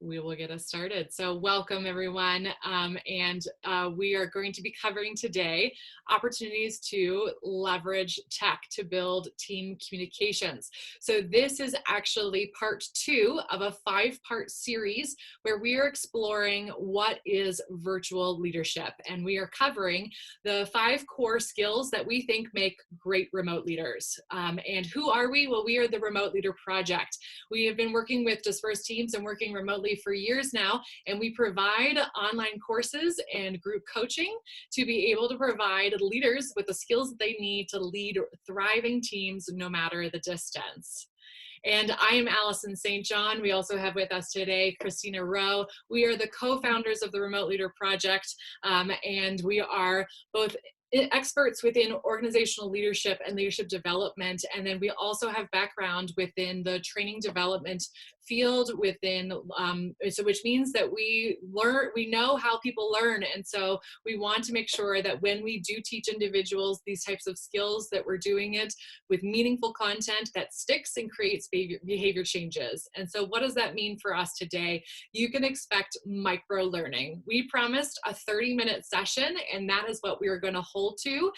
We will get us started. So welcome everyone. We are going to be covering today opportunities to leverage tech to build team communications. So this is actually part 2 of a 5-part series where we are exploring what is virtual leadership. And we are covering the 5 core skills that we think make great remote leaders. And who are we? Well, we are the Remote Leader Project. We have been working with dispersed teams and working remotely for years now, and we provide online courses and group coaching to be able to provide leaders with the skills that they need to lead thriving teams no matter the distance. And I am Allison St. John. We also have with us today Christina Rowe. We are the co-founders of the Remote Leader Project, and we are both experts within organizational leadership and leadership development. And then we also have background within the training development field within, which means that we know how people learn. And so we want to make sure that when we do teach individuals these types of skills, that we're doing it with meaningful content that sticks and creates behavior changes. And so what does that mean for us today? You can expect micro learning. We promised a 30-minute session, and that is what we are going to hold to.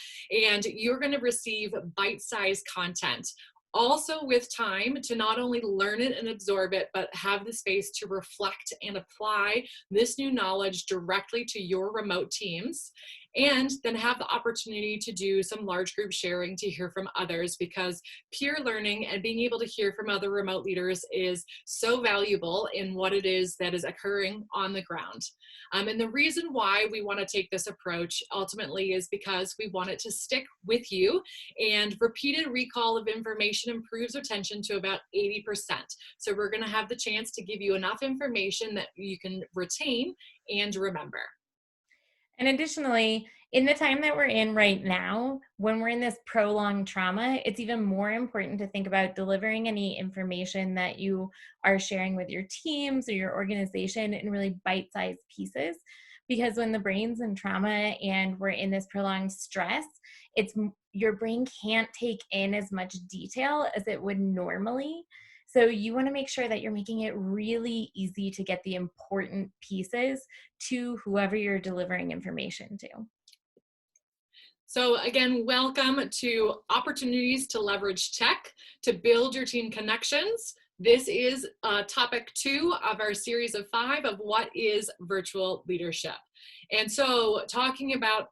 And you're going to receive bite-sized content, also with time to not only learn it and absorb it, but have the space to reflect and apply this new knowledge directly to your remote teams, and then have the opportunity to do some large group sharing to hear from others, because peer learning and being able to hear from other remote leaders is so valuable in what it is that is occurring on the ground. And the reason why we want to take this approach ultimately is because we want it to stick with you, and repeated recall of information improves retention to about 80%. So we're going to have the chance to give you enough information that you can retain and remember. And additionally, in the time that we're in right now, when we're in this prolonged trauma, it's even more important to think about delivering any information that you are sharing with your teams or your organization in really bite-sized pieces. Because when the brain's in trauma and we're in this prolonged stress, your brain can't take in as much detail as it would normally. So you want to make sure that you're making it really easy to get the important pieces to whoever you're delivering information to. So again, welcome to Opportunities to Leverage Tech to Build Your Team Connections. This is topic 2 of our series of 5 of what is virtual leadership. And so talking about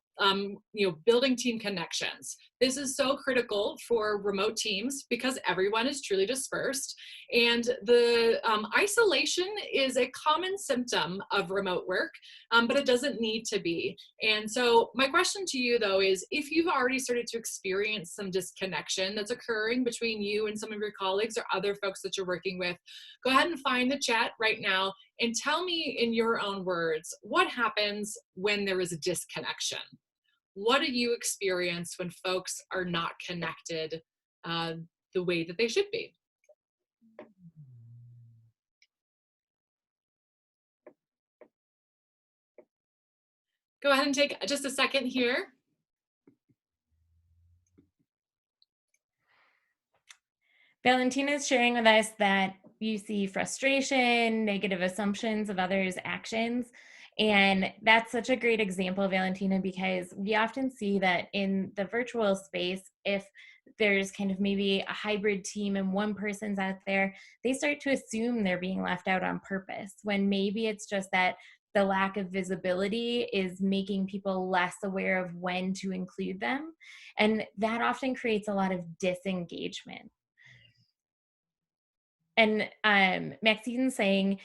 building team connections. This is so critical for remote teams because everyone is truly dispersed, and the isolation is a common symptom of remote work, but it doesn't need to be. And so my question to you though is, if you've already started to experience some disconnection that's occurring between you and some of your colleagues or other folks that you're working with, go ahead and find the chat right now and tell me in your own words, what happens when there is a disconnection? What do you experience when folks are not connected the way that they should be? Go ahead and take just a second here. Valentina is sharing with us that you see frustration, negative assumptions of others' actions. And that's such a great example, Valentina, because we often see that in the virtual space, if there's kind of maybe a hybrid team and one person's out there, they start to assume they're being left out on purpose, when maybe it's just that the lack of visibility is making people less aware of when to include them. And that often creates a lot of disengagement. And Maxine's saying,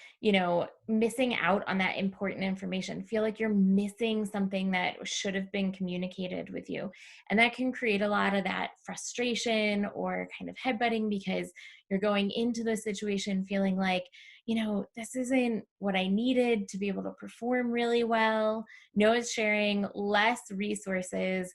missing out on that important information, feel like you're missing something that should have been communicated with you. And that can create a lot of that frustration or kind of headbutting, because you're going into the situation feeling like, this isn't what I needed to be able to perform really well. Noah's sharing less resources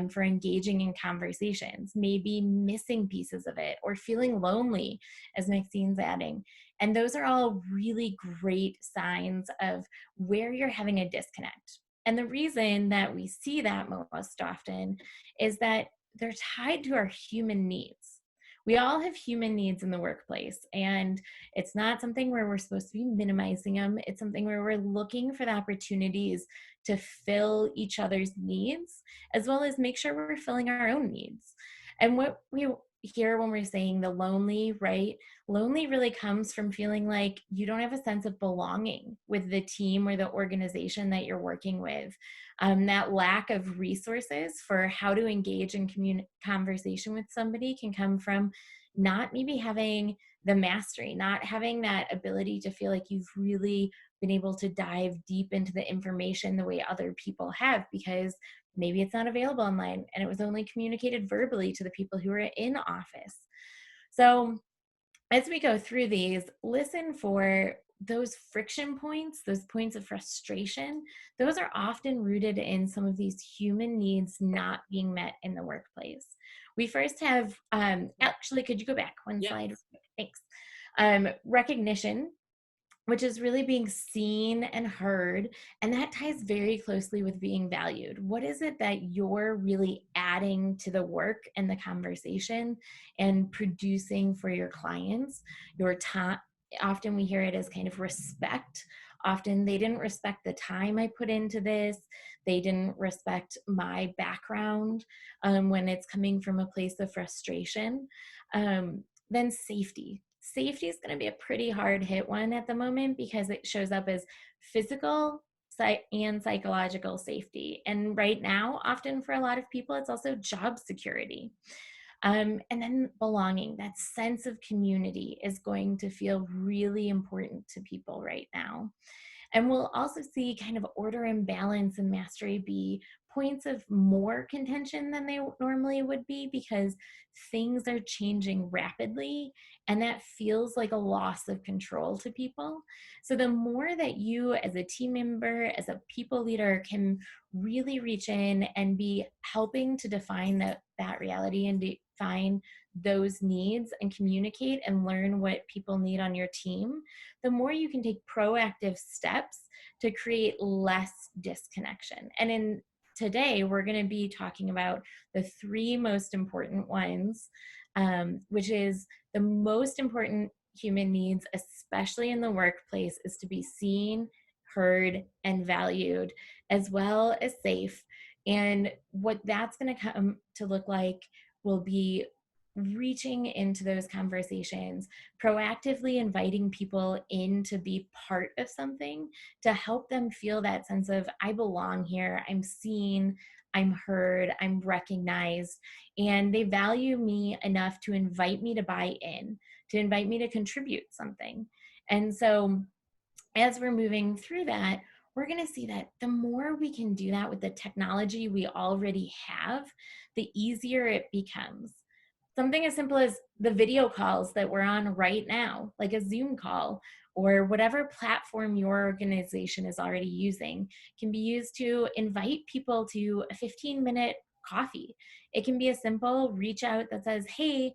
for engaging in conversations, maybe missing pieces of it, or feeling lonely, as Maxine's adding. And those are all really great signs of where you're having a disconnect. And the reason that we see that most often is that they're tied to our human needs. We all have human needs in the workplace, and it's not something where we're supposed to be minimizing them. It's something where we're looking for the opportunities to fill each other's needs, as well as make sure we're filling our own needs. And what we hear when we're saying the lonely, right? Lonely really comes from feeling like you don't have a sense of belonging with the team or the organization that you're working with. That lack of resources for how to engage in conversation with somebody can come from not maybe having the mastery, not having that ability to feel like you've really been able to dive deep into the information the way other people have, because maybe it's not available online and it was only communicated verbally to the people who are in office. So as we go through these, listen for those friction points, those points of frustration. Those are often rooted in some of these human needs not being met in the workplace. We first have, actually, could you go back one slide? Yes. Thanks. Recognition, which is really being seen and heard. And that ties very closely with being valued. What is it that you're really adding to the work and the conversation and producing for your clients? Your time, often we hear it as kind of respect. Often they didn't respect the time I put into this. They didn't respect my background when it's coming from a place of frustration. Then safety. Safety is going to be a pretty hard hit one at the moment because it shows up as physical and psychological safety. And right now, often for a lot of people, it's also job security. And then belonging, that sense of community is going to feel really important to people right now. And we'll also see kind of order and balance and mastery be points of more contention than they normally would be, because things are changing rapidly and that feels like a loss of control to people. So the more that you as a team member, as a people leader, can really reach in and be helping to define that reality and define those needs and communicate and learn what people need on your team, the more you can take proactive steps to create less disconnection. And in today, we're going to be talking about the three most important ones, which is the most important human needs, especially in the workplace, is to be seen, heard, and valued, as well as safe. And what that's going to come to look like will be reaching into those conversations, proactively inviting people in to be part of something, to help them feel that sense of, I belong here, I'm seen, I'm heard, I'm recognized, and they value me enough to invite me to buy in, to invite me to contribute something. And so as we're moving through that, we're going to see that the more we can do that with the technology we already have, the easier it becomes. Something as simple as the video calls that we're on right now, like a Zoom call or whatever platform your organization is already using, can be used to invite people to a 15-minute coffee. It can be a simple reach out that says, hey,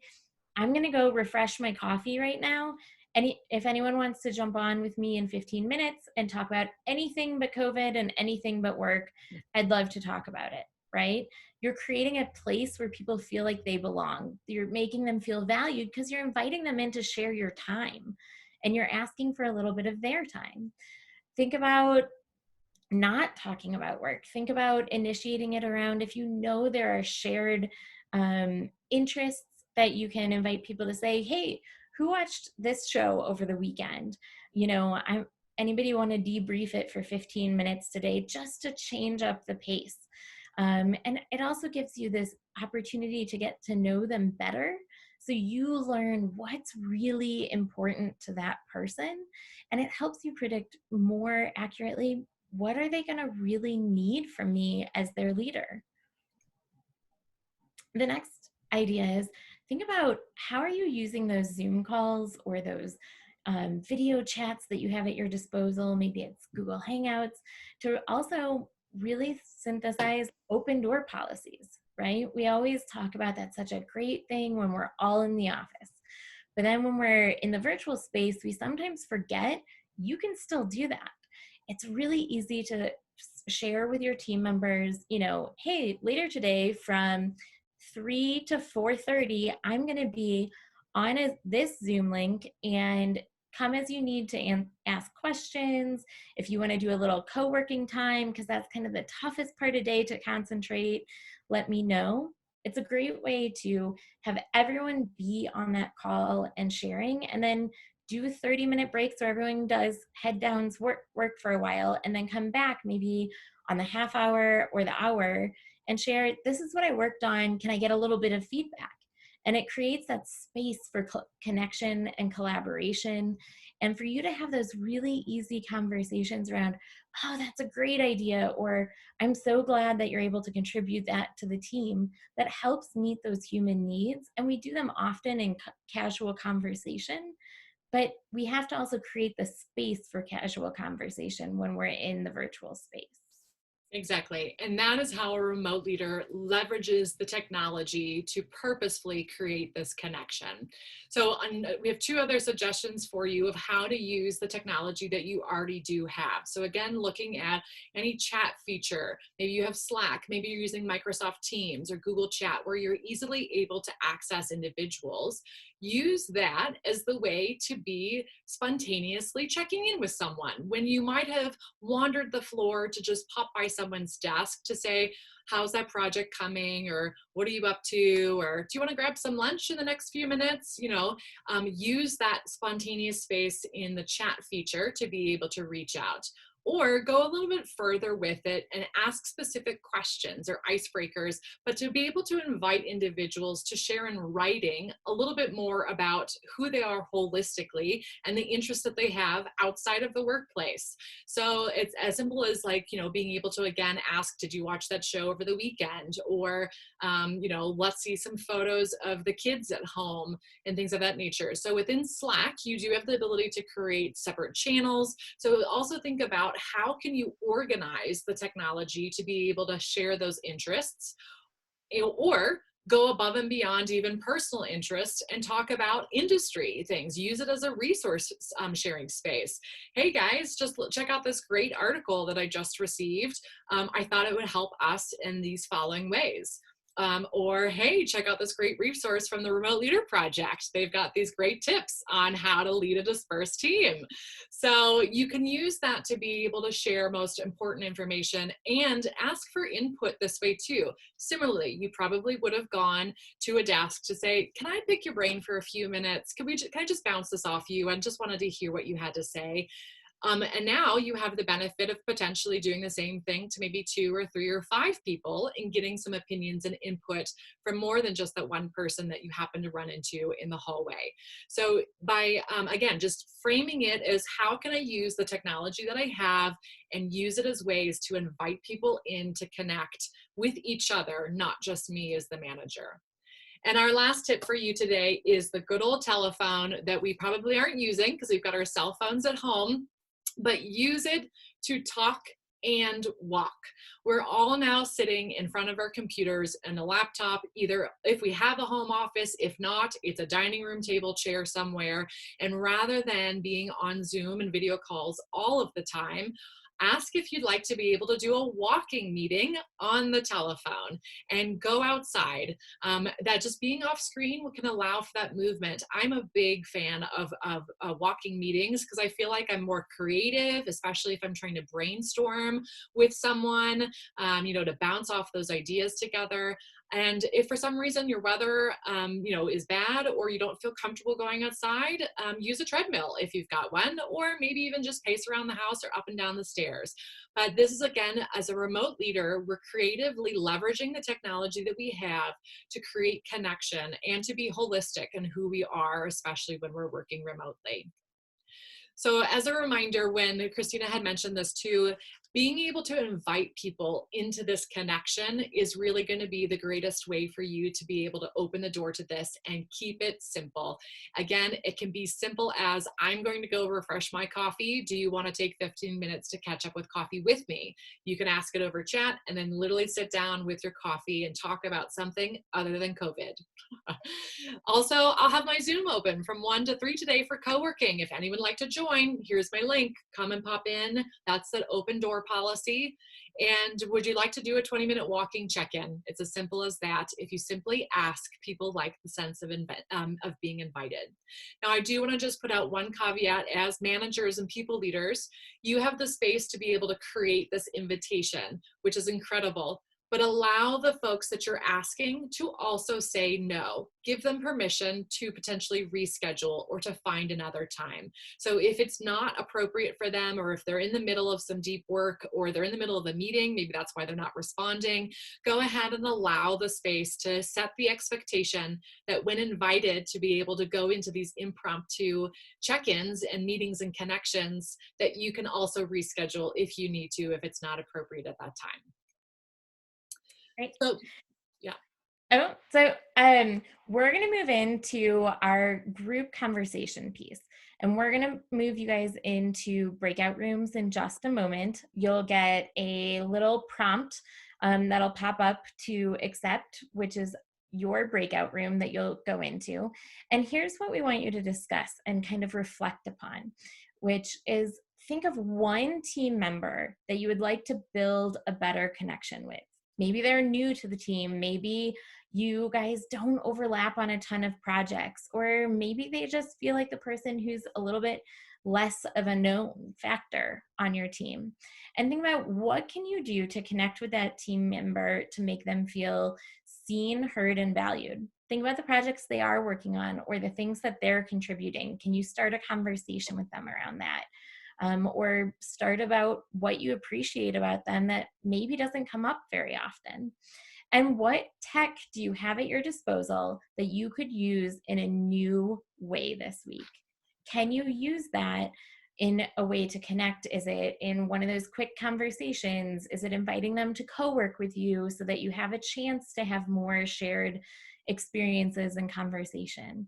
I'm going to go refresh my coffee right now. And if anyone wants to jump on with me in 15 minutes and talk about anything but COVID and anything but work, I'd love to talk about it, right? You're creating a place where people feel like they belong. You're making them feel valued because you're inviting them in to share your time and you're asking for a little bit of their time. Think about not talking about work. Think about initiating it around if you know there are shared interests that you can invite people to say, hey, who watched this show over the weekend? Anybody want to debrief it for 15 minutes today just to change up the pace? And it also gives you this opportunity to get to know them better. So you learn what's really important to that person. And it helps you predict more accurately, what are they going to really need from me as their leader? The next idea is think about how are you using those Zoom calls or those video chats that you have at your disposal, maybe it's Google Hangouts, to also really synthesize open door policies, right? We always talk about that's such a great thing when we're all in the office. But then when we're in the virtual space, we sometimes forget you can still do that. It's really easy to share with your team members, hey, later today from 3 to 4:30, I'm going to be on this Zoom link and come as you need to ask questions. If you want to do a little co-working time, because that's kind of the toughest part of the day to concentrate, let me know. It's a great way to have everyone be on that call and sharing, and then do 30-minute breaks where everyone does head downs, work for a while, and then come back maybe on the half hour or the hour and share, this is what I worked on. Can I get a little bit of feedback? And it creates that space for connection and collaboration, and for you to have those really easy conversations around, oh, that's a great idea, or I'm so glad that you're able to contribute that to the team. That helps meet those human needs. And we do them often in casual conversation, but we have to also create the space for casual conversation when we're in the virtual space. Exactly. And that is how a remote leader leverages the technology to purposefully create this connection. So we have two other suggestions for you of how to use the technology that you already do have. So again, looking at any chat feature, maybe you have Slack, maybe you're using Microsoft Teams or Google Chat, where you're easily able to access individuals. Use that as the way to be spontaneously checking in with someone when you might have wandered the floor to just pop by someone's desk to say, how's that project coming? Or what are you up to? Or do you want to grab some lunch in the next few minutes? Use that spontaneous space in the chat feature to be able to reach out. Or go a little bit further with it and ask specific questions or icebreakers, but to be able to invite individuals to share in writing a little bit more about who they are holistically and the interests that they have outside of the workplace. So it's as simple as being able to, again, ask, did you watch that show over the weekend? Or, let's see some photos of the kids at home and things of that nature. So within Slack, you do have the ability to create separate channels. So also think about, how can you organize the technology to be able to share those interests, or go above and beyond even personal interests and talk about industry things. Use it as a resource sharing space. Hey guys, just check out this great article that I just received. I thought it would help us in these following ways. Or, hey, check out this great resource from the Remote Leader Project. They've got these great tips on how to lead a dispersed team. So you can use that to be able to share most important information and ask for input this way too. Similarly, you probably would have gone to a desk to say, can I pick your brain for a few minutes? Can I just bounce this off you? I just wanted to hear what you had to say. And now you have the benefit of potentially doing the same thing to maybe 2 or 3 or 5 people and getting some opinions and input from more than just that one person that you happen to run into in the hallway. So by, again, just framing it as, how can I use the technology that I have and use it as ways to invite people in to connect with each other, not just me as the manager. And our last tip for you today is the good old telephone that we probably aren't using because we've got our cell phones at home, but use it to talk and walk. We're all now sitting in front of our computers and a laptop, either if we have a home office, if not, it's a dining room table chair somewhere. And rather than being on Zoom and video calls all of the time, ask if you'd like to be able to do a walking meeting on the telephone and go outside. That just being off screen can allow for that movement. I'm a big fan of walking meetings because I feel like I'm more creative, especially if I'm trying to brainstorm with someone, to bounce off those ideas together. And if for some reason your weather, is bad, or you don't feel comfortable going outside, use a treadmill if you've got one, or maybe even just pace around the house or up and down the stairs. But this is, again, as a remote leader, we're creatively leveraging the technology that we have to create connection and to be holistic in who we are, especially when we're working remotely. So as a reminder, when Christina had mentioned this too, being able to invite people into this connection is really going to be the greatest way for you to be able to open the door to this and keep it simple. Again, it can be simple as, I'm going to go refresh my coffee. Do you want to take 15 minutes to catch up with coffee with me? You can ask it over chat and then literally sit down with your coffee and talk about something other than COVID. Also, I'll have my Zoom open from 1 to 3 today for co-working. If anyone would like to join, here's my link. Come and pop in. That's that open door policy? And would you like to do a 20-minute walking check-in? It's as simple as that. If you simply ask, people like the sense of being invited. Now, I do want to just put out one caveat. As managers and people leaders, you have the space to be able to create this invitation, which is incredible. But allow the folks that you're asking to also say no. Give them permission to potentially reschedule or to find another time. So if it's not appropriate for them, or if they're in the middle of some deep work, or they're in the middle of a meeting, maybe that's why they're not responding, go ahead and allow the space to set the expectation that when invited to be able to go into these impromptu check-ins and meetings and connections, that you can also reschedule if you need to, if it's not appropriate at that time. Right. So, yeah. Oh, so we're going to move into our group conversation piece, and we're going to move you guys into breakout rooms in just a moment. You'll get a little prompt that'll pop up to accept, which is your breakout room that you'll go into. And here's what we want you to discuss and kind of reflect upon, which is think of one team member that you would like to build a better connection with. Maybe they're new to the team. Maybe you guys don't overlap on a ton of projects, or maybe they just feel like the person who's a little bit less of a known factor on your team. And think about what can you do to connect with that team member to make them feel seen, heard, and valued. Think about the projects they are working on or the things that they're contributing. Can you start a conversation with them around that? Or start about what you appreciate about them that maybe doesn't come up very often. And what tech do you have at your disposal that you could use in a new way this week? Can you use that in a way to connect? Is it in one of those quick conversations? Is it inviting them to co-work with you so that you have a chance to have more shared experiences and conversation?